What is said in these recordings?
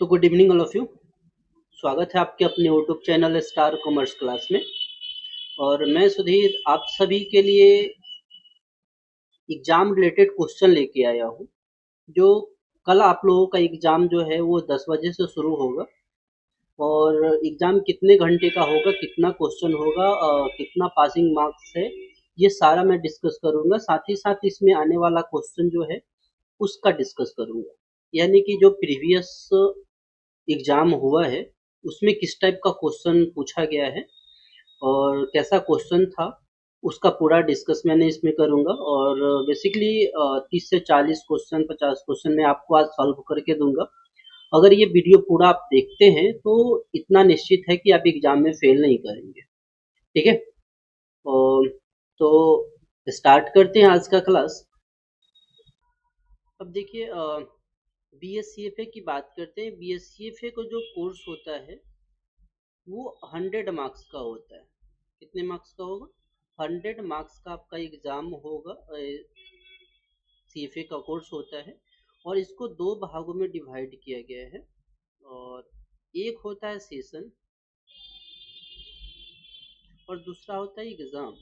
तो good evening all of you. स्वागत है आपके अपने YouTube channel star commerce class में। और मैं सुधीर आप सभी के लिए एग्जाम रिलेटेड क्वेश्चन लेके आया हूँ। जो कल आप लोगों का एग्जाम जो है वो 10 बजे से शुरू होगा। और एग्जाम कितने घंटे का होगा, कितना क्वेश्चन होगा, कितना पासिंग मार्क्स है, ये सारा मैं डिस्कस करूंगा। साथ ही साथ इसमें आने वाला क्वेश्चन जो है उसका डिस्कस करूंगा। यानी कि जो प्रीवियस एग्जाम हुआ है उसमें किस टाइप का क्वेश्चन पूछा गया है और कैसा क्वेश्चन था, उसका पूरा डिस्कस मैंने इसमें करूंगा। और बेसिकली 30 से 40 क्वेश्चन, 50 क्वेश्चन मैं आपको आज सॉल्व करके दूंगा। अगर ये वीडियो पूरा आप देखते हैं तो इतना निश्चित है कि आप एग्जाम में फेल नहीं करेंगे। ठीक है। और तो स्टार्ट करते हैं आज का क्लास। अब देखिए, B S C F A की बात करते हैं। B S C F A को जो कोर्स होता है वो 100 मार्क्स का होता है। कितने मार्क्स का होगा? 100 मार्क्स का आपका एग्जाम होगा। सीएफए का कोर्स होता है और इसको दो भागों में डिवाइड किया गया है। और एक होता है सेशन और दूसरा होता है एग्जाम।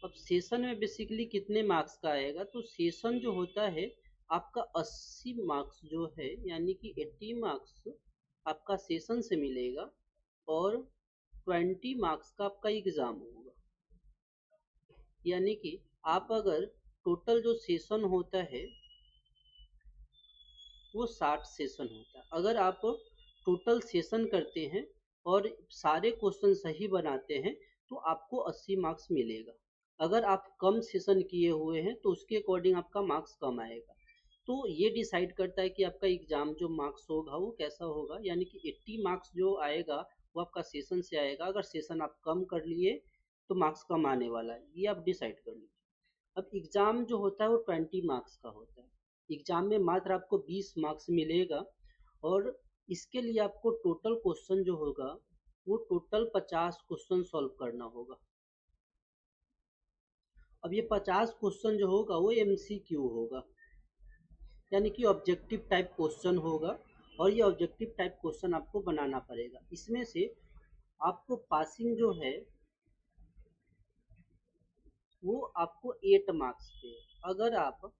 अब सेशन में बेसिकली कितने मार्क्स का आएगा, तो सेशन जो होता है आपका 80 मार्क्स जो है, यानी कि 80 मार्क्स आपका सेशन से मिलेगा और 20 मार्क्स का आपका एग्जाम होगा। यानी कि आप अगर टोटल जो सेशन होता है वो 60 सेशन होता है। अगर आप टोटल सेशन करते हैं और सारे क्वेश्चन सही बनाते हैं तो आपको 80 मार्क्स मिलेगा। अगर आप कम सेशन किए हुए हैं तो उसके अकॉर्डिंग आपका मार्क्स कम आएगा। तो ये डिसाइड करता है कि आपका एग्जाम जो मार्क्स होगा वो कैसा होगा। यानी कि 80 मार्क्स जो आएगा वो आपका सेशन से आएगा। अगर सेशन आप कम कर लिए तो मार्क्स कम आने वाला है, ये आप डिसाइड कर लीजिए। अब एग्जाम जो होता है वो 20 मार्क्स का होता है। एग्जाम में मात्र आपको 20 मार्क्स मिलेगा और इसके लिए आपको टोटल क्वेश्चन जो होगा वो टोटल 50 क्वेश्चन सॉल्व करना होगा। अब ये 50 क्वेश्चन जो होगा वो एमसीक्यू होगा, यानी कि ऑब्जेक्टिव टाइप क्वेश्चन होगा। और ये ऑब्जेक्टिव टाइप क्वेश्चन आपको बनाना पड़ेगा। इसमें से आपको पासिंग जो है वो आपको 8 मार्क्स पे। अगर आप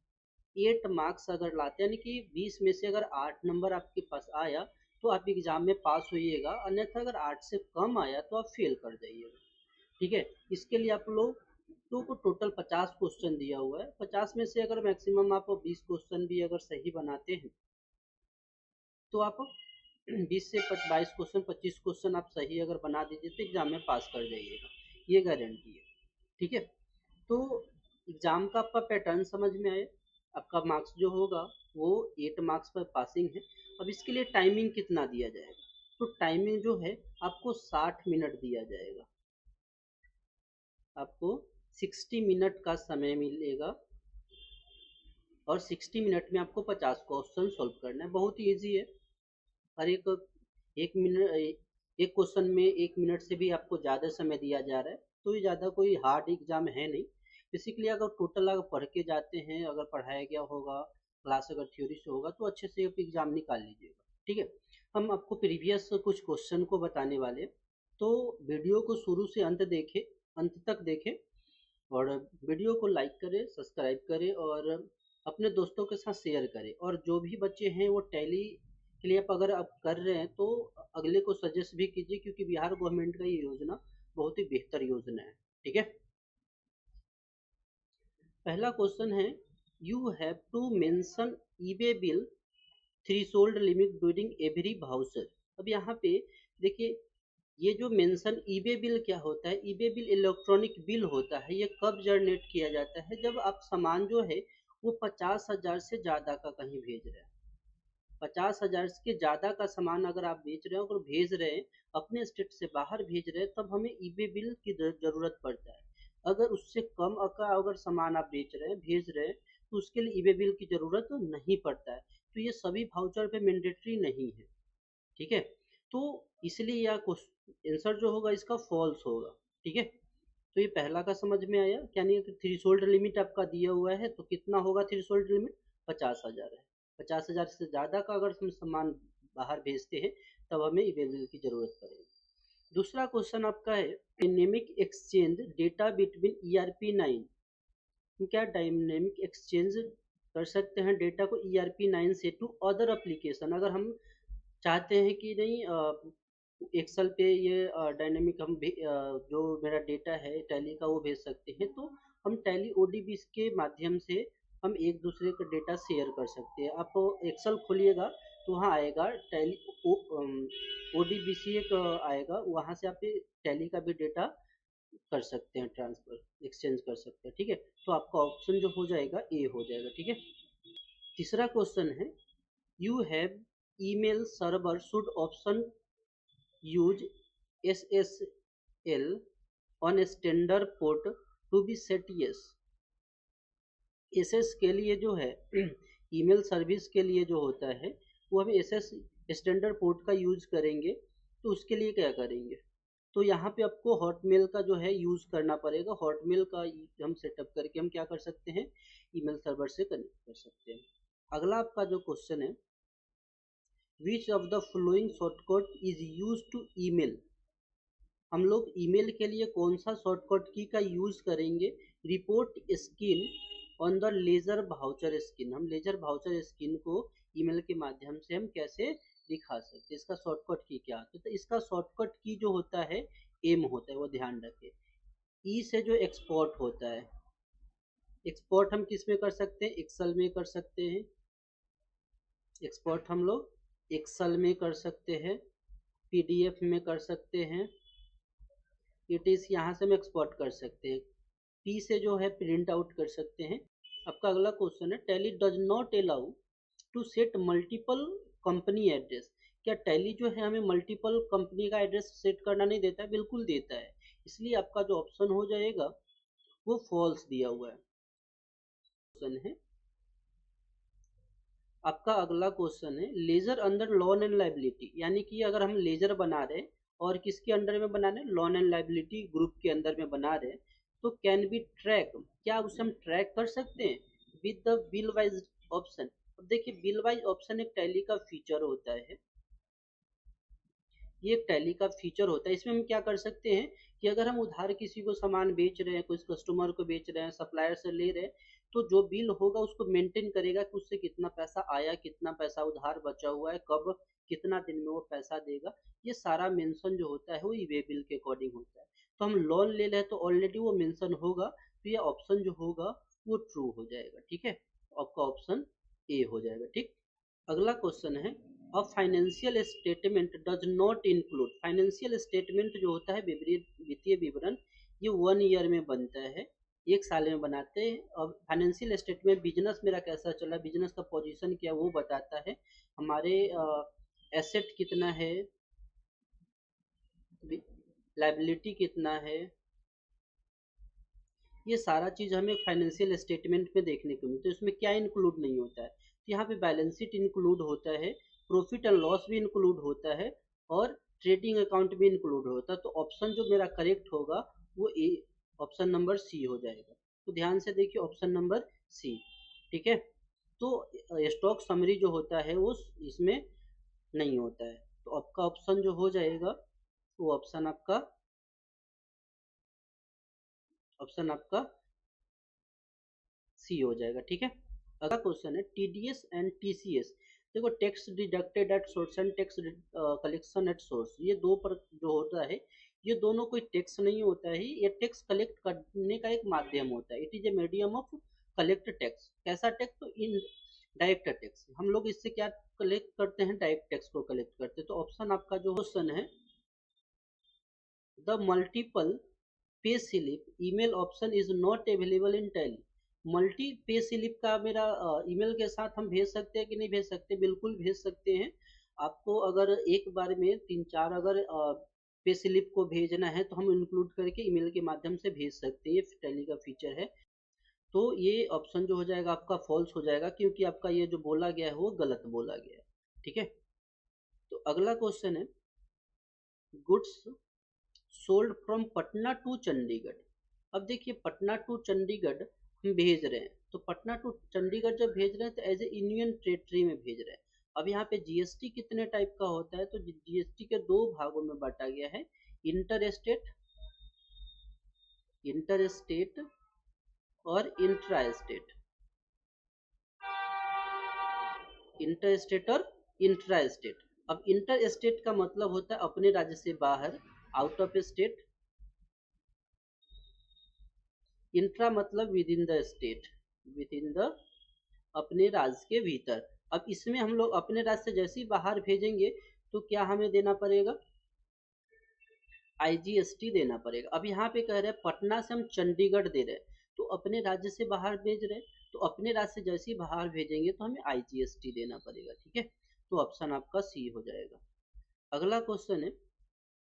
8 मार्क्स अगर लाते हैं, यानी कि 20 में से अगर 8 नंबर आपके पास आया तो आप एग्जाम में पास होइएगा, अन्यथा अगर 8 से कम आया तो आप फेल कर जाइएगा। ठीक है। इसके लिए आप लोग को टोटल 50 क्वेश्चन दिया हुआ है। 50 में से अगर मैक्सिमम आप 20 क्वेश्चन भी अगर सही बनाते हैं तो आप 20 से 22 क्वेश्चन, 25 क्वेश्चन आप सही अगर बना दीजिए तो एग्जाम में पास कर जाइएगा, ये गारंटी है। ठीक है। तो एग्जाम का आपका पैटर्न समझ में आए। आपका मार्क्स जो होगा वो 8 मार्क्स पर पासिंग है। अब इसके लिए टाइमिंग कितना दिया जाएगा, तो टाइमिंग जो है आपको 60 मिनट दिया जाएगा। आपको 60 मिनट का समय मिलेगा और 60 मिनट में आपको 50 क्वेश्चन सॉल्व करना है। बहुत ही ईजी है। हर एक मिनट एक क्वेश्चन में 1 मिनट से भी आपको ज़्यादा समय दिया जा रहा है, तो ये ज़्यादा कोई हार्ड एग्जाम है नहीं। बेसिकली अगर टोटल अगर पढ़ के जाते हैं, अगर पढ़ाया गया होगा, क्लास अगर थ्योरी से होगा तो अच्छे से आप एग्जाम निकाल लीजिएगा। ठीक है। हम आपको प्रीवियस कुछ क्वेश्चन को बताने वाले, तो वीडियो को शुरू से अंत देखें, अंत तक देखें। और वीडियो को लाइक करें, सब्सक्राइब करें और अपने दोस्तों के साथ शेयर करें। और जो भी बच्चे हैं वो टैली के लिए अगर आप कर रहे हैं तो अगले को सजेस्ट भी कीजिए, क्योंकि बिहार गवर्नमेंट का ये योजना बहुत ही बेहतर योजना है। ठीक है। पहला क्वेश्चन है, you have to mention e way bill threshold limit during every voucher. अब यहाँ पे देखिए, ये जो मेंशन ईबे बिल क्या होता है, ईबे बिल इलेक्ट्रॉनिक बिल होता है। ये कब जनरेट किया जाता है, जब आप सामान जो है वो 50,000 से ज़्यादा का कहीं भेज रहे हैं। 50,000 के ज़्यादा का सामान अगर आप बेच रहे हो, अगर भेज रहे हैं, अपने स्टेट से बाहर भेज रहे हैं, तब हमें ईबे बिल की ज़रूरत पड़ता है। अगर उससे कम का अगर सामान आप बेच रहे हैं, भेज रहे हैं, तो उसके लिए ईबे बिल की ज़रूरत नहीं पड़ता है। तो ये सभी वाउचर पे मैंडेटरी नहीं है। ठीक है। तो इसलिए यह आंसर जो होगा इसका फॉल्स होगा। ठीक है। तो ये पहला का समझ में आया। क्या नहीं, थ्रेशोल्ड लिमिट आपका दिया हुआ है तो कितना होगा थ्रेशोल्ड लिमिट? 50,000 है। 50,000 से ज़्यादा का अगर हम सामान बाहर भेजते हैं तब हमें ई वे बिल की ज़रूरत पड़ेगी। दूसरा क्वेश्चन आपका है dynamic exchange data between ERP9। क्या डायनेमिक एक्सचेंज कर सकते हैं डेटा को ERP9 से टू अदर एप्लीकेशन। अगर हम चाहते हैं कि नहीं एक्सेल पे ये डायनेमिक जो मेरा डेटा है टैली का वो भेज सकते हैं, तो हम टैली ODBs के माध्यम से हम एक दूसरे का डेटा शेयर कर सकते हैं। आप एक्सेल खोलिएगा तो वहाँ आएगा टैली ODBC एक आएगा, वहाँ से आप टैली का भी डेटा कर सकते हैं, ट्रांसफर एक्सचेंज कर सकते हैं। ठीक है, तो आपका ऑप्शन जो हो जाएगा ए हो जाएगा। ठीक है, तीसरा क्वेश्चन है you have email server should option use SSL on standard port to be set yes. SS के लिए जो है ईमेल सर्विस के लिए जो होता है वो हम SS स्टैंडर्ड पोर्ट का यूज करेंगे, तो उसके लिए क्या करेंगे, तो यहाँ पे आपको हॉटमेल का जो है यूज करना पड़ेगा। हॉटमेल का हम सेटअप करके हम क्या कर सकते हैं, ईमेल सर्वर से कनेक्ट कर सकते हैं। अगला आपका जो क्वेश्चन है which of the following shortcut is use to email. हम लोग ईमेल के लिए कौन सा शॉर्टकट की का यूज करेंगे, report screen on the ledger voucher screen. हम लेजर वाउचर स्किन को ईमेल के माध्यम से हम कैसे दिखा सकते हैं, इसका शॉर्टकट की क्या होता है। तो इसका शॉर्टकट की जो होता है एम होता है, वो ध्यान रखें। ई से जो एक्सपोर्ट होता है, एक्सपोर्ट हम किस में कर सकते हैं, एक्सेल में कर सकते हैं। एक्सपोर्ट हम लोग एक्सेल में कर सकते हैं, PDF में कर सकते हैं, इट इज यहाँ से हम एक्सपोर्ट कर सकते हैं। P से जो है प्रिंट आउट कर सकते हैं। आपका अगला क्वेश्चन है Tally does not allow to set multiple company address. क्या टैली जो है हमें मल्टीपल कंपनी का एड्रेस सेट करना नहीं देता है, बिल्कुल देता है। इसलिए आपका जो ऑप्शन हो जाएगा वो फॉल्स दिया हुआ है। क्वेश्चन है आपका अगला क्वेश्चन है ledger under loan and liability, यानी कि अगर हम लेजर बना रहे हैं और किसके अंडर में बना रहे हैं, लॉन एंड लाइबिलिटी ग्रुप के अंदर में बना रहे हैं, तो कैन बी ट्रैक, क्या उसे हम ट्रैक कर सकते हैं with the bill wise option. अब देखिए बिल वाइज ऑप्शन एक टैली का फीचर होता है, ये एक टैली का फीचर होता है। इसमें हम क्या कर सकते हैं कि अगर हम उधार किसी को सामान बेच रहे हैं, कुछ कस्टमर को बेच रहे हैं, सप्लायर से ले रहे हैं, तो जो बिल होगा उसको मेंटेन करेगा कि उससे कितना पैसा आया, कितना पैसा उधार बचा हुआ है, कब कितना दिन में वो पैसा देगा। ये सारा मेंशन जो होता है वो ई वे बिल के अकॉर्डिंग होता है। तो हम लोन ले रहे हैं तो ऑलरेडी वो मेंशन होगा, तो ये ऑप्शन जो होगा वो ट्रू हो जाएगा। ठीक है, आपका ऑप्शन ए हो जाएगा। ठीक, अगला क्वेश्चन है a financial statement does not include. Financial statement जो होता है वित्तीय विवरण, ये 1 ईयर में बनता है, एक साल में बनाते हैं। और फाइनेंशियल स्टेटमेंट बिजनेस मेरा कैसा चला, बिजनेस का पोजीशन क्या वो बताता है, हमारे एसेट कितना है, लाइबिलिटी कितना है, ये सारा चीज हमें फाइनेंशियल स्टेटमेंट में देखने को मिलता है। इसमें क्या इंक्लूड नहीं होता है, तो यहाँ पे बैलेंस शीट इंक्लूड होता है, प्रॉफिट एंड लॉस भी इंक्लूड होता है, और ट्रेडिंग अकाउंट भी इंक्लूड होता है। तो ऑप्शन जो मेरा करेक्ट होगा वो ए, ऑप्शन नंबर सी हो जाएगा। तो ध्यान से देखिए ऑप्शन नंबर सी। ठीक है, तो स्टॉक समरी जो होता है वो इसमें नहीं होता है, तो आपका ऑप्शन जो हो जाएगा वो ऑप्शन आपका सी हो जाएगा। ठीक है, अगला क्वेश्चन है TDS एंड TCS। देखो tax deducted at source and tax collection at source, ये दो पर जो होता है ये दोनों कोई टैक्स नहीं होता है, ये टैक्स कलेक्ट करने का एक माध्यम होता है। It is a medium of collect tax. कैसा टैक्स, तो इन डायरेक्ट टैक्स, हम लोग इससे क्या कलेक्ट करते हैं, डायरेक्ट टैक्स को कलेक्ट करते हैं। तो ऑप्शन आपका जो क्वेश्चन है the multiple pay slip email option is not available in tally. Multi pay slip का मेरा ईमेल के साथ हम भेज सकते हैं कि नहीं भेज सकते, बिल्कुल भेज सकते हैं। आपको अगर एक बार में 3-4 अगर पे स्लिप को भेजना है तो हम इंक्लूड करके ईमेल के माध्यम से भेज सकते हैं, ये टैली का फीचर है। तो ये ऑप्शन जो हो जाएगा आपका फॉल्स हो जाएगा, क्योंकि आपका ये जो बोला गया है वो गलत बोला गया है। ठीक है, तो अगला क्वेश्चन है goods sold from Patna to Chandigarh. अब देखिए पटना टू चंडीगढ़ हम भेज रहे हैं, तो पटना टू चंडीगढ़ जब भेज रहे हैं तो एज ए यूनियन टेरिटरी में भेज रहे हैं। अब यहाँ पे जीएसटी कितने टाइप का होता है, तो जीएसटी के दो भागों में बांटा गया है, इंटर स्टेट, इंटर स्टेट और इंट्रा स्टेट, इंटर स्टेट और इंट्रा स्टेट। अब इंटर स्टेट का मतलब होता है अपने राज्य से बाहर, आउट ऑफ स्टेट। इंट्रा मतलब with in the state, with in the, अपने राज्य के भीतर। अब इसमें हम लोग अपने राज्य से जैसे ही बाहर भेजेंगे तो क्या हमें देना पड़ेगा, आईजीएसटी देना पड़ेगा। अब यहाँ पे कह रहे हैं पटना से हम चंडीगढ़ दे रहे हैं, तो अपने राज्य से बाहर भेज रहे हैं, तो अपने राज्य से जैसे ही बाहर भेजेंगे तो हमें आईजीएसटी देना पड़ेगा, ठीक है। तो ऑप्शन आपका सी हो जाएगा। अगला क्वेश्चन है,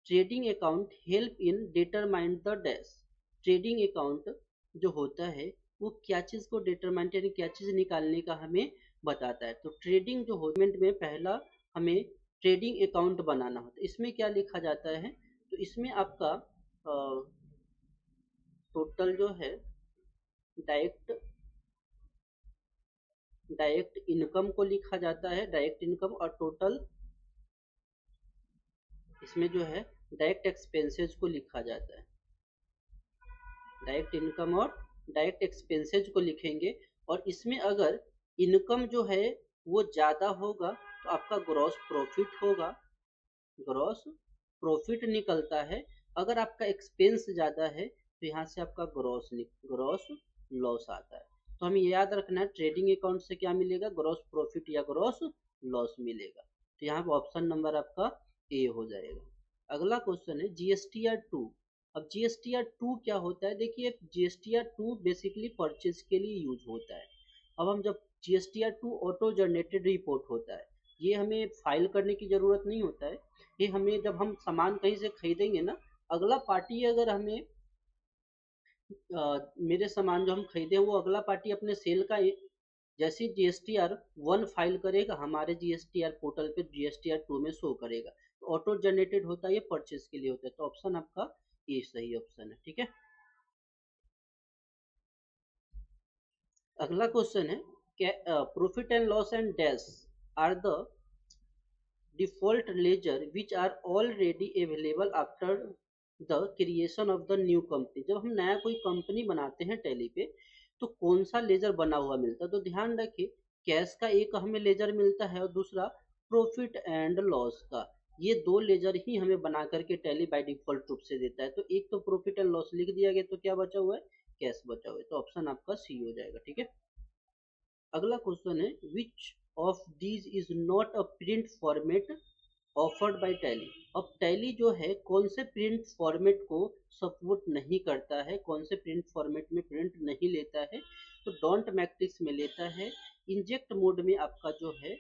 trading account help in determine the dash. Trading account जो होता है वो क्या चीज को डिटरमाइन, यानी क्या चीज निकालने का हमें बताता है। तो ट्रेडिंग जो होमेंट में पहला हमें ट्रेडिंग अकाउंट बनाना होता है। इसमें क्या लिखा जाता है, तो इसमें आपका टोटल जो है डायरेक्ट डायरेक्ट इनकम को लिखा जाता है, डायरेक्ट इनकम, और टोटल इसमें जो है डायरेक्ट एक्सपेंसेस को लिखा जाता है। डायरेक्ट इनकम और डायरेक्ट एक्सपेंसेस को लिखेंगे, और इसमें अगर इनकम जो है वो ज्यादा होगा तो आपका ग्रॉस प्रॉफिट होगा, ग्रॉस प्रॉफिट निकलता है। अगर आपका एक्सपेंस ज्यादा है तो यहाँ से आपका ग्रॉस लॉस आता है। तो हमें याद रखना है ट्रेडिंग अकाउंट से क्या मिलेगा, ग्रॉस प्रॉफिट या ग्रॉस लॉस मिलेगा। तो यहाँ पे ऑप्शन नंबर आपका ए हो जाएगा। अगला क्वेश्चन है जीएसटीआर 2। अब जीएसटीआर 2 क्या होता है, देखिए जीएसटीआर 2 बेसिकली परचेज के लिए यूज होता है। अब हम जब जीएसटीआर 2 ऑटो जनरेटेड रिपोर्ट होता है, ये हमें फाइल करने की जरूरत नहीं होता है। ये हमें जब हम सामान कहीं से खरीदेंगे ना, अगला पार्टी अगर हमें मेरे सामान जो हम खरीदे वो अगला पार्टी अपने सेल का जैसे जीएसटीआर 1 फाइल करेगा हमारे जीएसटीआर पोर्टल पे जीएसटीआर 2 में शो करेगा। तो ऑटो जनरेटेड होता है, ये परचेज के लिए होता है। तो ऑप्शन आपका ए सही ऑप्शन है, ठीक है। अगला क्वेश्चन है, profit and loss and dash are the default ledger which are already available after the creation of the new company. जब हम नया कोई कंपनी बनाते हैं टैली पे तो कौन सा लेजर बना हुआ मिलता है, तो ध्यान रखिए कैश का एक हमें लेजर मिलता है और दूसरा प्रॉफिट एंड लॉस का। ये दो लेजर ही हमें बना करके टैली बाय डिफॉल्ट रूप से देता है। तो एक तो प्रॉफिट एंड लॉस लिख दिया गया, तो क्या बचा हुआ है, कैश बचा हुआ है। तो ऑप्शन आपका सी हो जाएगा, ठीक है। अगला क्वेश्चन है, which of these is not a print format offered by tally. अब टैली जो है कौन से प्रिंट फॉर्मेट को सपोर्ट नहीं करता है, कौन से प्रिंट फॉर्मेट में प्रिंट नहीं लेता है, तो डोंट मैट्रिक्स में लेता है, इंजेक्ट मोड में आपका जो है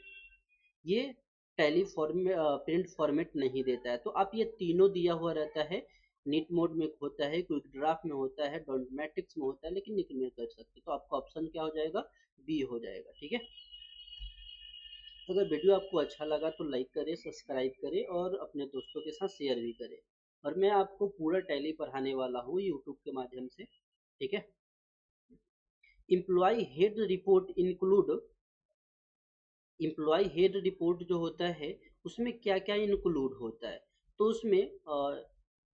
ये टैली प्रिंट फॉर्मेट नहीं देता है। तो आप ये तीनों दिया हुआ रहता है, नीट मोड में होता है, क्विक ड्राफ्ट में होता है, डोंट मैट्रिक्स में होता है, लेकिन निक में कर सकते। तो आपका ऑप्शन क्या हो जाएगा, बी हो जाएगा, ठीक है। अगर वीडियो आपको अच्छा लगा तो लाइक करें, सब्सक्राइब करें और अपने दोस्तों के साथ शेयर भी करें। और मैं आपको पूरा टैली पढ़ाने वाला हूँ यूट्यूब के माध्यम से, ठीक है। Employee head report include, employee head report जो होता है उसमें क्या क्या इंक्लूड होता है, तो उसमें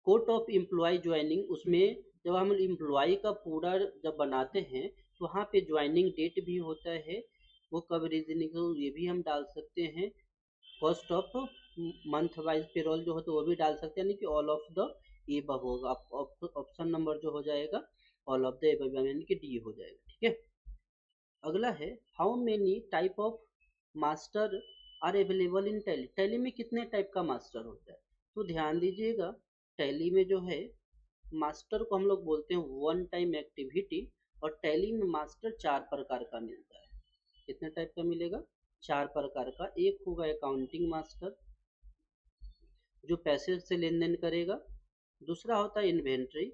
कोट ऑफ एम्प्लॉय ज्वाइनिंग, उसमें जब हम एम्प्लॉय का पूरा जब बनाते हैं तो वहाँ पे ज्वाइनिंग डेट भी होता है, वो कब रीजनिंग ये भी हम डाल सकते हैं। Cost of month wise payroll जो होता है वो भी डाल सकते हैं, यानी कि ऑल ऑफ द एबव होगा। ऑप्शन नंबर जो हो जाएगा ऑल ऑफ द एबव, यानी कि डी हो जाएगा, ठीक है। अगला है, how many type of master are available in Tally. Tally में कितने टाइप का मास्टर होता है, तो ध्यान दीजिएगा टैली में जो है मास्टर को हम लोग बोलते हैं वन टाइम एक्टिविटी, और टैली में मास्टर 4 प्रकार का मिलता है। कितने टाइप का मिलेगा, 4 प्रकार का। एक होगा अकाउंटिंग मास्टर जो पैसे से लेन देन करेगा, दूसरा होता है इन्वेंट्री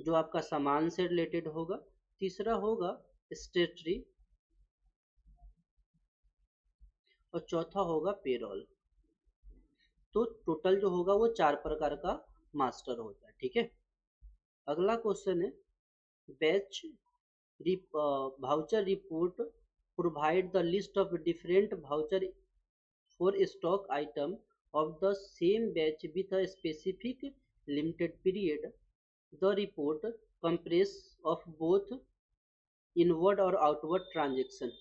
जो आपका सामान से रिलेटेड होगा, तीसरा होगा स्टेटरी, और चौथा होगा पेरोल। तो टोटल जो होगा वो 4 प्रकार का मास्टर होता है, ठीक है। अगला क्वेश्चन है, batch voucher report provide the list of different voucher for stock item of the same batch with a specific limited period. The report comprises of both inward और आउटवर्ड ट्रांजेक्शन।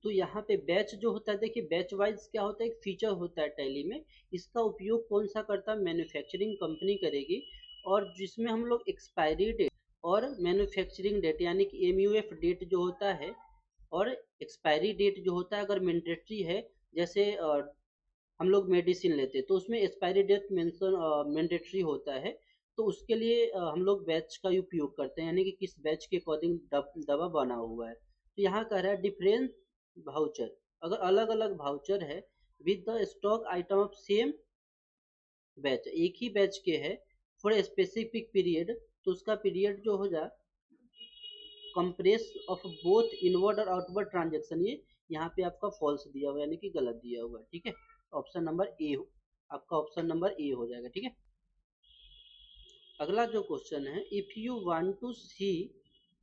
तो यहाँ पे बैच जो होता है, देखिए batch wise क्या होता है, एक फीचर होता है टैली में। इसका उपयोग कौन सा करता है, मैन्युफैक्चरिंग कंपनी करेगी, और जिसमें हम लोग एक्सपायरी डेट और मैन्युफैक्चरिंग डेट यानी कि एमयूएफ डेट जो होता है और एक्सपायरी डेट जो होता है अगर मैंडेटरी है, जैसे हम लोग मेडिसिन लेते हैं तो उसमें एक्सपायरी डेट मेंशन मैंडेटरी होता है, तो उसके लिए हम लोग बैच का उपयोग करते हैं, यानी कि किस बैच के अकॉर्डिंग दवा बना हुआ है। तो यहाँ कह रहा है डिफरेंट भाउचर, अगर अलग अलग भाउचर है with the stock item of same batch, एक ही बैच के है फॉर स्पेसिफिक पीरियड, तो उसका पीरियड जो हो जाए कंप्रेस ऑफ बोथ इनवर्ड और आउटवर्ड ट्रांजेक्शन, ये यहाँ पे आपका फॉल्स दिया हुआ है, यानी कि गलत दिया हुआ है। ठीक है, ऑप्शन नंबर ए, आपका ऑप्शन नंबर ए हो जाएगा। ठीक है, अगला जो क्वेश्चन है, if you want to see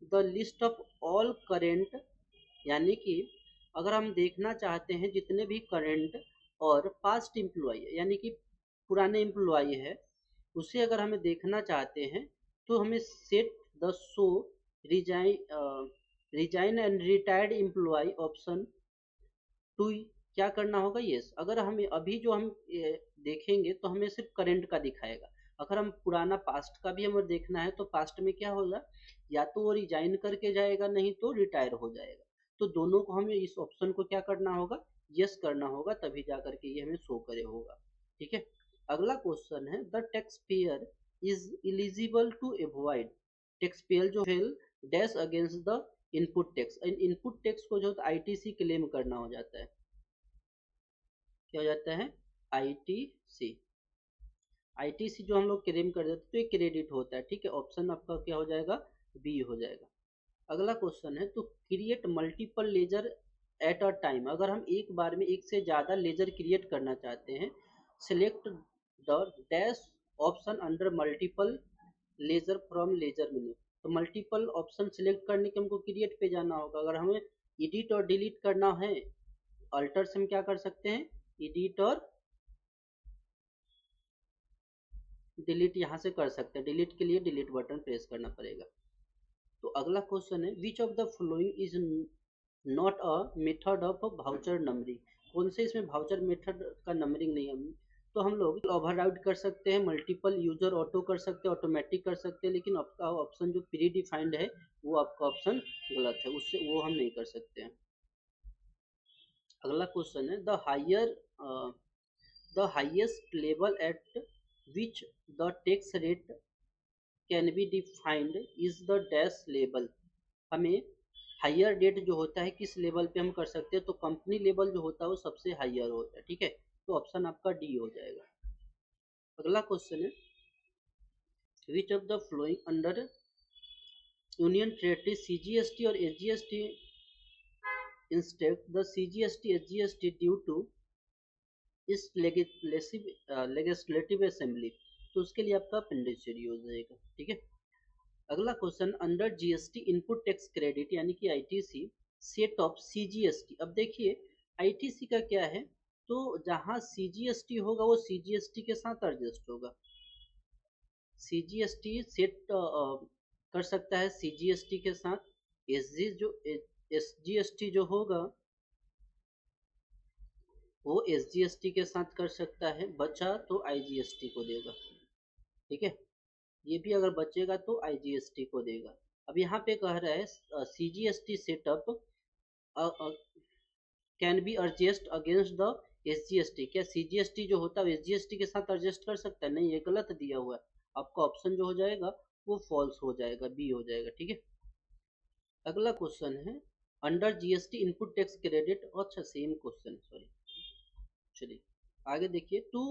the list of all current, यानी कि अगर हम देखना चाहते हैं जितने भी करेंट और पास्ट एम्प्लॉय यानी कि पुराने एम्प्लॉय है, उसे अगर हमें देखना चाहते हैं तो हमें set the show resign and retired employee option to क्या करना होगा, यस। अगर हमें अभी जो हम देखेंगे तो हमें सिर्फ करंट का दिखाएगा, अगर हम पुराना पास्ट का भी हमें देखना है तो पास्ट में क्या होगा, या तो वो रिजाइन करके जाएगा नहीं तो रिटायर हो जाएगा, तो दोनों को हमें इस ऑप्शन को क्या करना होगा, यस करना होगा, तभी जा करके ये हमें शो करे होगा। ठीक है, अगला क्वेश्चन है the tax payer is eligible to avoid, tax payer जो fail dash against the input tax, input tax को जो आईटीसी क्लेम करना हो जाता है, क्या हो जाता है, आईटीसी, आईटीसी जो हम लोग क्लेम कर देते हैं तो ये क्रेडिट होता है। ठीक है, ऑप्शन आपका क्या हो जाएगा, बी हो जाएगा। अगला क्वेश्चन है तो create multiple ledger at a time, अगर हम एक बार में एक से ज्यादा लेजर क्रिएट करना चाहते हैं, select the dash option under multiple ledger from ledger menu, तो मल्टीपल ऑप्शन सिलेक्ट करने के हमको क्रिएट पे जाना होगा। अगर हमें एडिट और डिलीट करना है, अल्टर से हम क्या कर सकते हैं, एडिट और डिलीट यहाँ से कर सकते हैं, डिलीट के लिए डिलीट बटन प्रेस करना पड़ेगा। तो अगला क्वेश्चन है which of the following is not a method of voucher numbering, कौन से इसमें वाउचर मेथड का नंबरिंग नहीं है, तो हम लोग ओवरराइड कर सकते हैं, मल्टीपल यूजर ऑटो कर सकते हैं, ऑटोमेटिक कर सकते हैं, लेकिन आपका ऑप्शन जो प्री डिफाइंड है वो आपका ऑप्शन गलत है, उससे वो हम नहीं कर सकते हैं। अगला क्वेश्चन है the highest level eight which the tax rate can be defined is the dash level, हमें हायर डेट जो होता है किस लेवल पे हम कर सकते हैं, तो कंपनी लेवल जो होता है वो सबसे हायर होता है। ठीक है, तो ऑप्शन आपका डी हो जाएगा। अगला क्वेश्चन है which of the following under union territory CGST और SGST instead the CGST SGST due to इस लेजिस्लेटिव असेंबली, तो उसके लिए आपका अपेंडिक्स हो जाएगा। ठीक है, अगला question under GST input tax credit यानी कि आईटीसी सेट ऑफ सीजीएसटी, अब देखिए आईटीसी का क्या है, तो जहां सीजीएसटी होगा वो सीजीएसटी के साथ एडजस्ट होगा, सीजीएसटी सेट कर सकता है सीजीएसटी के साथ, एसजीएसटी जो होगा वो एसजीएसटी के साथ कर सकता है, बचा तो आईजीएसटी को देगा। ठीक है, ये भी अगर बचेगा तो आईजीएसटी को देगा। अब यहाँ पे कह रहा है CGST setup can be adjust against the SGST, क्या सीजीएसटी जो होता है एसजीएसटी के साथ एडजस्ट कर सकता है, नहीं, ये गलत दिया हुआ है, आपका ऑप्शन जो हो जाएगा वो फॉल्स हो जाएगा, बी हो जाएगा। ठीक है, अगला क्वेश्चन है under GST input tax credit, अच्छा सेम क्वेश्चन, सॉरी, चलिए आगे देखिए, to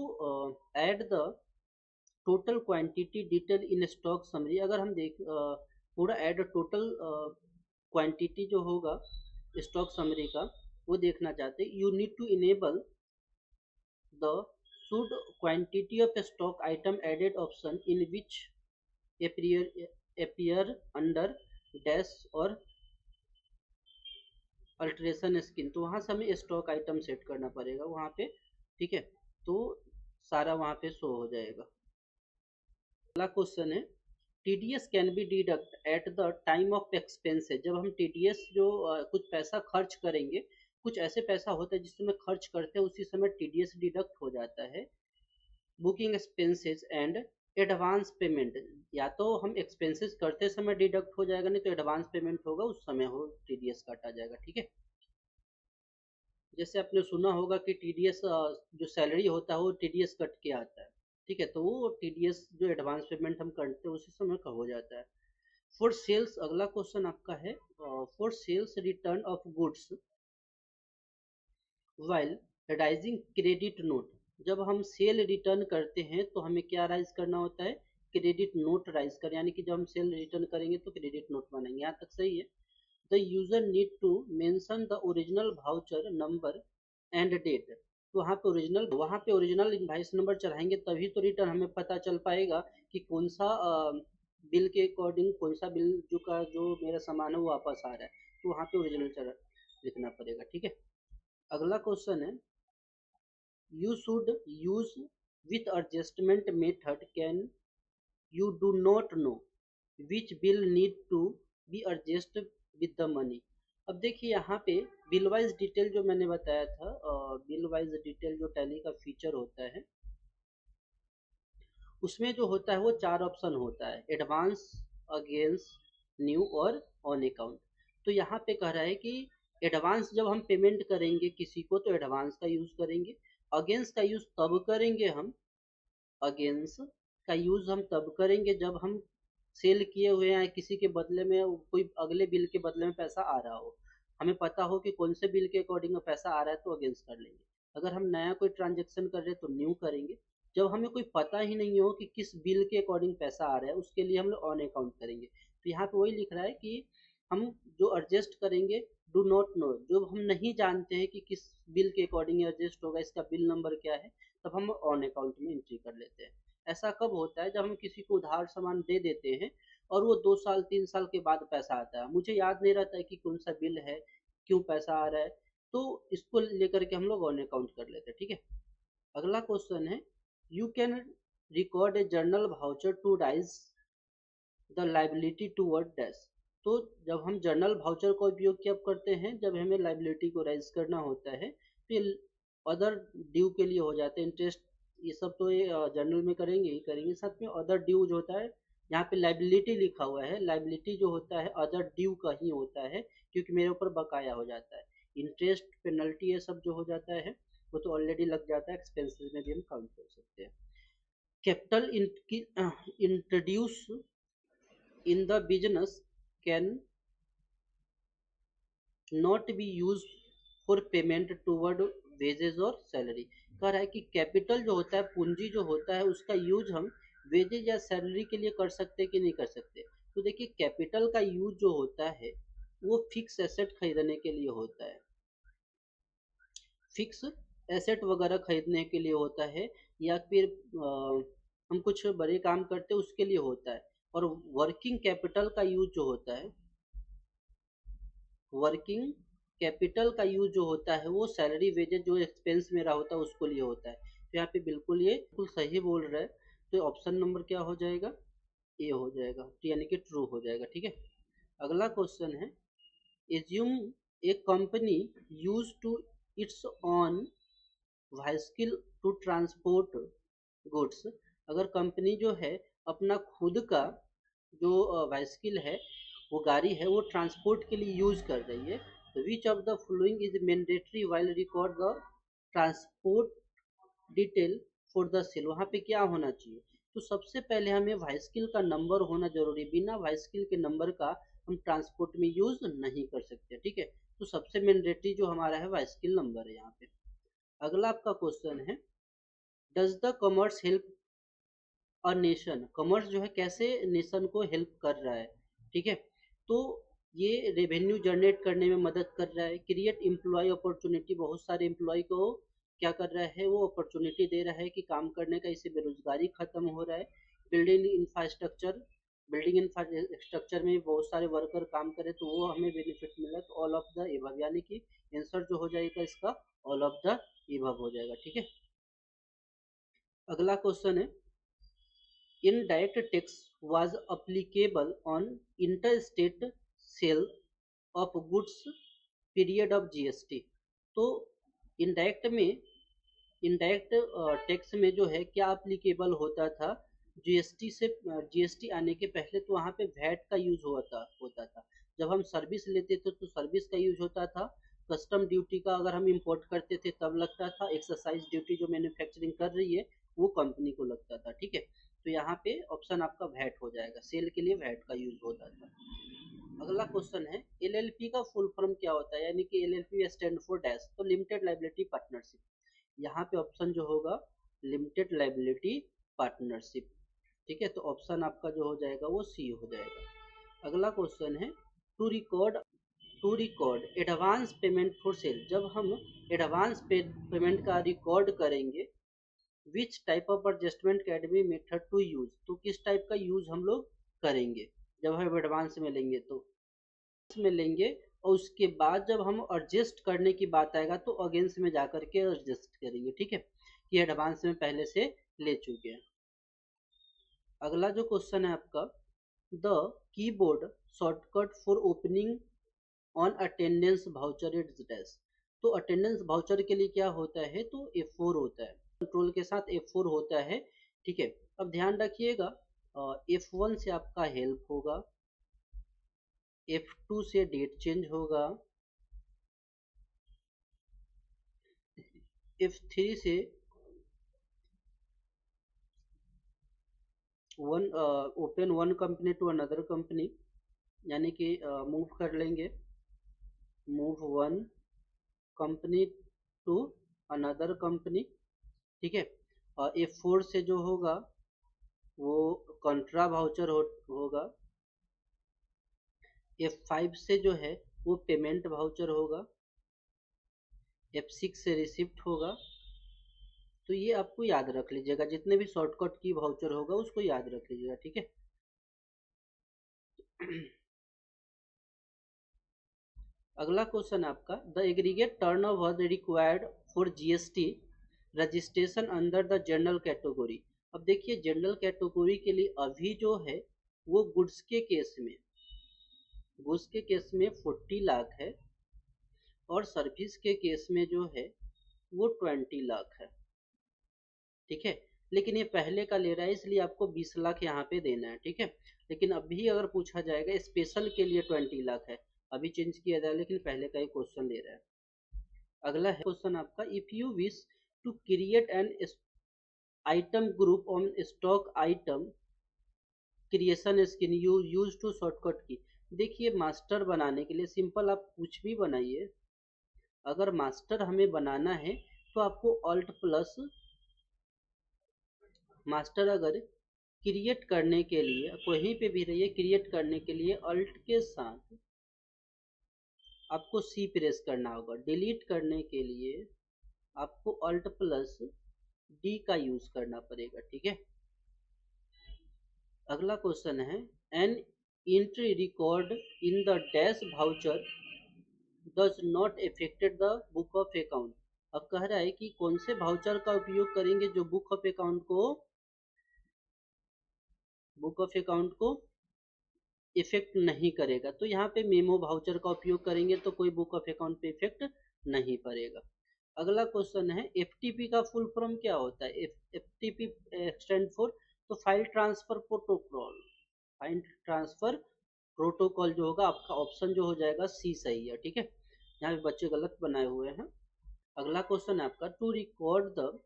add the total quantity detail in stock summary, अगर हम देख पूरा ऐड टोटल क्वांटिटी जो होगा स्टॉक समरी का वो देखना चाहते हैं, you need to enable the should quantity of stock item added option in which appear under dash और अल्ट्रेशन स्किन, तो वहां से हमें स्टॉक आइटम सेट करना पड़ेगा वहां पे, ठीक है। तो सारा वहां पे शो हो जाएगा। अगला क्वेश्चन है TDS can be deduct at the time of expenses. जब हम टीडीएस जो कुछ पैसा खर्च करेंगे, कुछ ऐसे पैसा होता है जिस समय खर्च करते हैं उसी समय टीडीएस डिडक्ट हो जाता है। Booking expenses and advance payment, या तो हम एक्सपेंसेस करते समय डिडक्ट हो जाएगा, नहीं तो एडवांस पेमेंट होगा उस समय हो टीडीएस काटा जाएगा, ठीक है। जैसे आपने सुना होगा कि टीडीएस जो सैलरी होता है वो टीडीएस कट के आता है, ठीक है। तो वो टीडीएस जो एडवांस पेमेंट हम करते हैं उसी समय का हो जाता है। फॉर सेल्स, अगला क्वेश्चन आपका है for sales return of goods while raising credit note. जब हम सेल रिटर्न करते हैं तो हमें क्या राइज करना होता है, क्रेडिट नोट राइज कर, यानी कि जब हम सेल रिटर्न करेंगे तो क्रेडिट नोट बनाएंगे, यहाँ तक सही है। The user need to mention the original voucher number and date, तो वहाँ पे ओरिजिनल इनवाइस नंबर चढ़ाएंगे तभी तो रिटर्न हमें पता चल पाएगा कि कौन सा बिल के अकॉर्डिंग कौन सा बिल जो मेरा सामान है वो वापस आ रहा है, तो वहाँ पे ओरिजिनल लिखना पड़ेगा, ठीक है। अगला क्वेश्चन है you should use with adjustment method can you do not know which bill need to be adjust with the money. अब देखिए यहाँ पे बिल वाइज डिटेल जो मैंने बताया था, बिल वाइज डिटेल जो टैली का फीचर होता है उसमें जो होता है वो 4 ऑप्शन होता है, एडवांस, अगेंस्ट, न्यू और ऑन अकाउंट। तो यहाँ पे कह रहा है कि एडवांस जब हम पेमेंट करेंगे किसी को तो एडवांस का यूज करेंगे, अगेंस्ट का यूज तब करेंगे हम अगेंस्ट का यूज हम तब करेंगे जब हम सेल किए हुए हैं किसी के बदले में कोई अगले बिल के बदले में पैसा आ रहा हो, हमें पता हो कि कौन से बिल के अकॉर्डिंग में पैसा आ रहा है तो अगेंस्ट कर लेंगे। अगर हम नया कोई ट्रांजेक्शन कर रहे हैं तो न्यू करेंगे। जब हमें कोई पता ही नहीं हो कि किस बिल के अकॉर्डिंग पैसा आ रहा है उसके लिए हम लोग ऑन अकाउंट करेंगे। तो यहाँ पे वही लिख रहा है कि हम जो एडजस्ट करेंगे डू नॉट नो, जो हम नहीं जानते हैं कि किस बिल के अकॉर्डिंग एडजस्ट होगा, इसका बिल नंबर क्या है, तब हम ऑन अकाउंट में एंट्री कर लेते हैं। ऐसा कब होता है, जब हम किसी को उधार सामान दे देते हैं और वो 2 साल 3 साल के बाद पैसा आता है, मुझे याद नहीं रहता है कि कौन सा बिल है, क्यों पैसा आ रहा है, तो इसको लेकर के हम लोग ऑन अकाउंट कर लेते हैं, ठीक है। अगला क्वेश्चन है you can record a journal voucher to raise the liability toward dash. तो जब हम जर्नल वाउचर का उपयोग कब करते हैं, जब हमें लाइबिलिटी को राइज करना होता है, तो ये अदर ड्यू के लिए हो जाते हैं, इंटरेस्ट ये सब तो ये जर्नल में करेंगे ही करेंगे, साथ में अदर ड्यू जो होता है, यहाँ पे लाइबिलिटी लिखा हुआ है, लाइबिलिटी जो होता है अदर ड्यू का ही होता है क्योंकि मेरे ऊपर बकाया हो जाता है। इंटरेस्ट पेनल्टी ये सब जो हो जाता है वो तो ऑलरेडी लग जाता है, एक्सपेंसेस में भी हम काउंट कर सकते हैं। Capital introduce in the business can not be use for payment toward wages और सैलरी। कह रहा है कि कैपिटल जो होता है, पूंजी जो होता है, उसका यूज हम वेजेज या सैलरी के लिए कर सकते हैं कि नहीं कर सकते। तो देखिए कैपिटल का यूज जो होता है वो फिक्स एसेट खरीदने के लिए होता है, फिक्स एसेट वगैरह खरीदने के लिए होता है, या फिर हम कुछ बड़े काम करते हैं उसके लिए होता है। और वर्किंग कैपिटल का यूज जो होता है, वर्किंग कैपिटल का यूज जो होता है वो सैलरी वेजेस जो एक्सपेंस मेरा होता है उसको लिए होता है। तो यहाँ पे बिल्कुल ये बिल्कुल सही बोल रहा है, तो ऑप्शन नंबर क्या हो जाएगा, ए हो जाएगा, तो यानी कि ट्रू हो जाएगा, ठीक है। अगला क्वेश्चन है assume a company use to its own vehicle to transport goods. अगर कंपनी जो है अपना खुद का जो व्हीकल है, वो गाड़ी है, वो ट्रांसपोर्ट के लिए यूज कर रही है, तो which of the following is mandatory while record the transport detail for the sale. वहाँ पे क्या होना चाहिए, तो सबसे पहले हमें व्हीकल का नंबर होना जरूरी, बिना व्हीकल के नंबर का हम ट्रांसपोर्ट में यूज नहीं कर सकते, ठीक है। तो सबसे मैंडेटरी जो हमारा है व्हीकल नंबर है यहाँ पे। अगला आपका क्वेश्चन है does the commerce help a nation. Commerce जो है कैसे नेशन को हेल्प कर रहा है, ठीक है। तो ये रेवेन्यू जनरेट करने में मदद कर रहा है, क्रिएट एम्प्लॉय अपॉर्चुनिटी, बहुत सारे एम्प्लॉय को क्या कर रहा है वो अपॉर्चुनिटी दे रहा है कि काम करने का, इससे बेरोजगारी खत्म हो रहा है। बिल्डिंग इंफ्रास्ट्रक्चर बिल्डिंग इंफ्रास्ट्रक्चर में बहुत सारे वर्कर काम करें तो वो हमें बेनिफिट मिला, तो ऑल ऑफ द एबव, यानी कि आंसर जो हो जाएगा इसका ऑल ऑफ द एबव हो जाएगा। ठीक है, अगला क्वेश्चन है indirect tax was applicable on interstate sale of goods period of GST. तो इनडायरेक्ट टैक्स में जो है क्या अप्लीकेबल होता था जीएसटी आने के पहले, तो वहाँ पे वैट का यूज होता था। जब हम सर्विस लेते थे तो सर्विस का यूज होता था, कस्टम ड्यूटी का अगर हम इंपोर्ट करते थे तब लगता था, एक्सरसाइज ड्यूटी जो मैन्युफैक्चरिंग कर रही है वो कंपनी को लगता था। ठीक है, तो यहाँ पे ऑप्शन आपका वैट हो जाएगा, सेल के लिए वैट का यूज होता था। अगला क्वेश्चन है एलएलपी का फुल फॉर्म क्या होता है, यानी कि एलएलपी स्टैंड फॉर डैश, तो लिमिटेड लाइबिलिटी पार्टनरशिप। यहाँ पे ऑप्शन जो होगा लिमिटेड लाइबिलिटी पार्टनरशिप। ठीक है, तो ऑप्शन आपका जो हो जाएगा वो सी हो जाएगा। अगला क्वेश्चन है to record advance payment for sale. जब हम एडवांस पेमेंट का रिकॉर्ड करेंगे which type of adjustment academy method to use, तो किस टाइप का यूज हम लोग करेंगे जब हम एडवांस में लेंगे, तो में लेंगे और उसके बाद जब हम एडजस्ट करने की बात आएगा तो अगेंस्ट में जाकर के एडजस्ट करेंगे। ठीक है, कि एडवांस में पहले से ले चुके हैं। अगला जो क्वेश्चन है आपका the keyboard shortcut for opening on attendance voucher is dash. तो अटेंडेंस वाउचर के लिए क्या होता है, तो F4 होता है, कंट्रोल के साथ F4 होता है। ठीक है, अब ध्यान रखिएगा F1 से आपका हेल्प होगा, F2 से डेट चेंज होगा, F3 से open one company to another company, यानी कि मूव कर लेंगे, move one company to another company. ठीक है, और F4 से जो होगा वो कॉन्ट्रा वाउचर होगा, F5 से जो है वो पेमेंट वाउचर होगा, F6 से रिसिप्ट होगा। तो ये आपको याद रख लीजिएगा, जितने भी शॉर्टकट की वाउचर होगा उसको याद रख लीजिएगा। ठीक है, अगला क्वेश्चन आपका the aggregate turnover required for GST registration under the general category. अब देखिए जनरल कैटेगरी के लिए अभी जो है वो गुड्स के केस में 40 लाख है और सर्विस के केस में जो है वो 20 लाख है। ठीक है, लेकिन ये पहले का ले रहा है इसलिए आपको 20 लाख यहाँ पे देना है। ठीक है, लेकिन अभी अगर पूछा जाएगा स्पेशल के लिए 20 लाख है, अभी चेंज किया जाए, लेकिन पहले का ही क्वेश्चन ले रहा है। अगला है क्वेश्चन आपका if you wish to create an item group on stock item creation scheme you use to shortcut key. देखिए मास्टर बनाने के लिए सिंपल आप कुछ भी बनाइए, अगर मास्टर हमें बनाना है तो आपको ऑल्ट प्लस मास्टर अगर क्रिएट करने के लिए कहीं पे भी रहिए, क्रिएट करने के लिए अल्ट के साथ आपको सी प्रेस करना होगा, डिलीट करने के लिए आपको अल्ट प्लस डी का यूज करना पड़ेगा। ठीक है, अगला क्वेश्चन है an entry record in the dash voucher does not affected the book of account. अब कह रहा है कि कौन से वाउचर का उपयोग करेंगे जो बुक ऑफ अकाउंट को इफेक्ट नहीं करेगा, तो यहाँ पे मेमो वाउचर का उपयोग करेंगे तो कोई बुक ऑफ अकाउंट पे इफेक्ट नहीं पड़ेगा। अगला क्वेश्चन है एफटीपी का फुल फॉर्म क्या होता है, एफटीपी स्टैंड फॉर, तो फाइल ट्रांसफर प्रोटोकॉल जो होगा आपका ऑप्शन जो हो जाएगा सी सही है। ठीक है, यहाँ पे बच्चे गलत बनाए हुए हैं। अगला क्वेश्चन है आपका to record the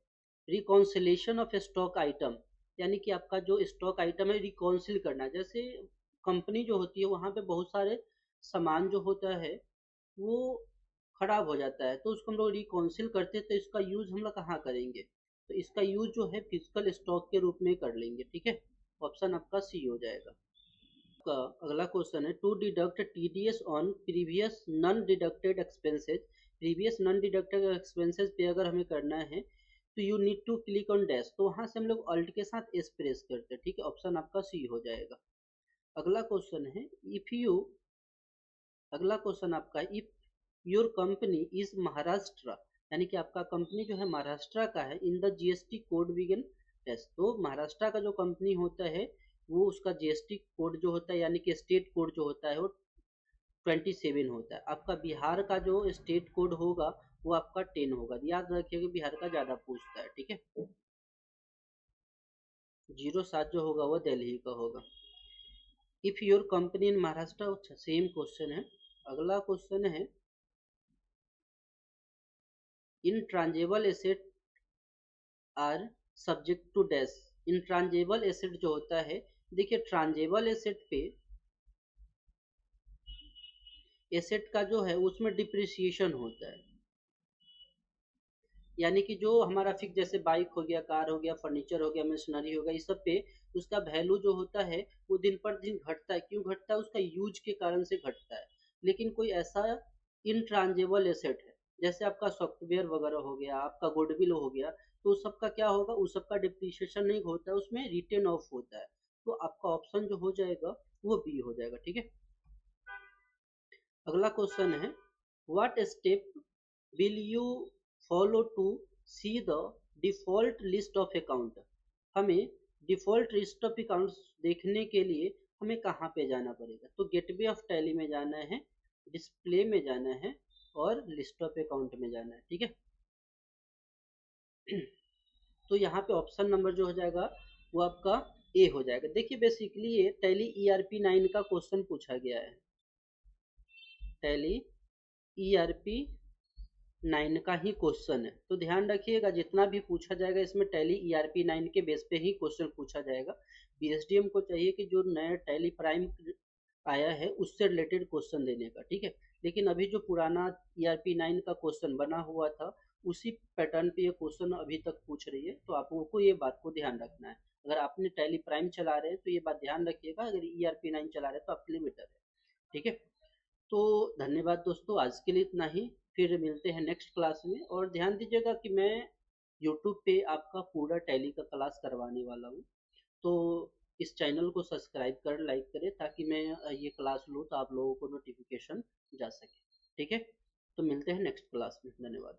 reconciliation of stock item, यानी कि आपका जो स्टॉक आइटम है रिकॉन्सिल करना। जैसे कंपनी जो होती है वहां पे बहुत सारे सामान जो होता है वो खराब हो जाता है, तो उसको हम लोग रिकॉन्सिल करते हैं, तो इसका यूज हम लोग कहाँ करेंगे, तो इसका यूज जो है फिजिकल स्टॉक के रूप में कर लेंगे। ठीक है, ऑप्शन आपका सी हो जाएगा। का अगला क्वेश्चन है to deduct TDS on previous non deducted expenses. Previous non deducted expenses पे अगर हमें करना है तो you need to click on dash, तो वहां से हम लोग अल्ट के साथ एस प्रेस करते हैं। ठीक है, ऑप्शन आपका सी हो जाएगा। अगला क्वेश्चन है अगला क्वेश्चन आपका, if your company is Maharashtra, यानी कि आपका कंपनी जो है महाराष्ट्र का है, in the GST code begin S. तो महाराष्ट्र का जो कंपनी होता है वो उसका जीएसटी कोड जो होता है यानी कि स्टेट कोड जो होता है वो 27 होता है। आपका बिहार का जो स्टेट कोड होगा वो आपका 10 होगा। याद रखिएगा बिहार का ज्यादा पूछता है, ठीक है। 07 जो होगा वो दिल्ली का होगा। If your company in Maharashtra, same question है। अगला क्वेश्चन है, intangible asset are subject to dash. Intangible asset जो होता है, देखिए ट्रांजेबल एसेट पे, एसेट का जो है उसमें डिप्रिसिएशन होता है, यानी कि जो हमारा फिक्स, जैसे बाइक हो गया, कार हो गया, फर्नीचर हो गया, मशीनरी हो गया, इस सब पे उसका वैल्यू जो होता है वो दिन पर दिन घटता है। क्यों घटता है? उसका यूज के कारण से घटता है। लेकिन कोई ऐसा इनट्रांजेबल एसेट है, जैसे आपका सॉफ्टवेयर वगैरह हो गया, आपका गुडविल हो गया, तो उस सबका क्या होगा, उस सबका डिप्रिसिएशन नहीं होता है, उसमें रिटर्न ऑफ होता है। तो आपका ऑप्शन जो हो जाएगा वो बी हो जाएगा, ठीक है। अगला क्वेश्चन है, what step will you follow to see the default list of account. हमें डिफॉल्ट लिस्ट ऑफ अकाउंट्स देखने के लिए हमें कहाँ पे जाना पड़ेगा? तो गेटवे ऑफ टैली में जाना है, डिस्प्ले में जाना है और लिस्ट ऑफ अकाउंट में जाना है, ठीक है। तो यहाँ पे ऑप्शन नंबर जो हो जाएगा वो आपका ए हो जाएगा। देखिए बेसिकली ये टैली ईआरपी 9 का क्वेश्चन पूछा गया है। टैली ईआरपी 9 का ही क्वेश्चन है, तो ध्यान रखिएगा जितना भी पूछा जाएगा इसमें टैली ईआरपी 9 के बेस पे ही क्वेश्चन पूछा जाएगा। बीएसडीएम को चाहिए कि जो नया टैली प्राइम आया है उससे रिलेटेड क्वेश्चन देने का, ठीक है। लेकिन अभी जो पुराना ईआरपी 9 का क्वेश्चन बना हुआ था उसी पैटर्न पे ये क्वेश्चन अभी तक पूछ रही है, तो आपको ये बात को ध्यान रखना है। अगर आपने टैली प्राइम चला रहे हैं तो ये बात ध्यान रखिएगा, अगर ईआरपी 9 चला रहे हैं तो आपके लिए बेटर है, ठीक है। तो धन्यवाद दोस्तों, आज के लिए इतना ही। फिर मिलते हैं नेक्स्ट क्लास में। और ध्यान दीजिएगा कि मैं यूट्यूब पे आपका पूरा टैली का क्लास करवाने वाला हूँ, तो इस चैनल को सब्सक्राइब कर लाइक करें ताकि मैं ये क्लास लूँ तो आप लोगों को नोटिफिकेशन जा सके, ठीक है। तो मिलते हैं नेक्स्ट क्लास में, धन्यवाद।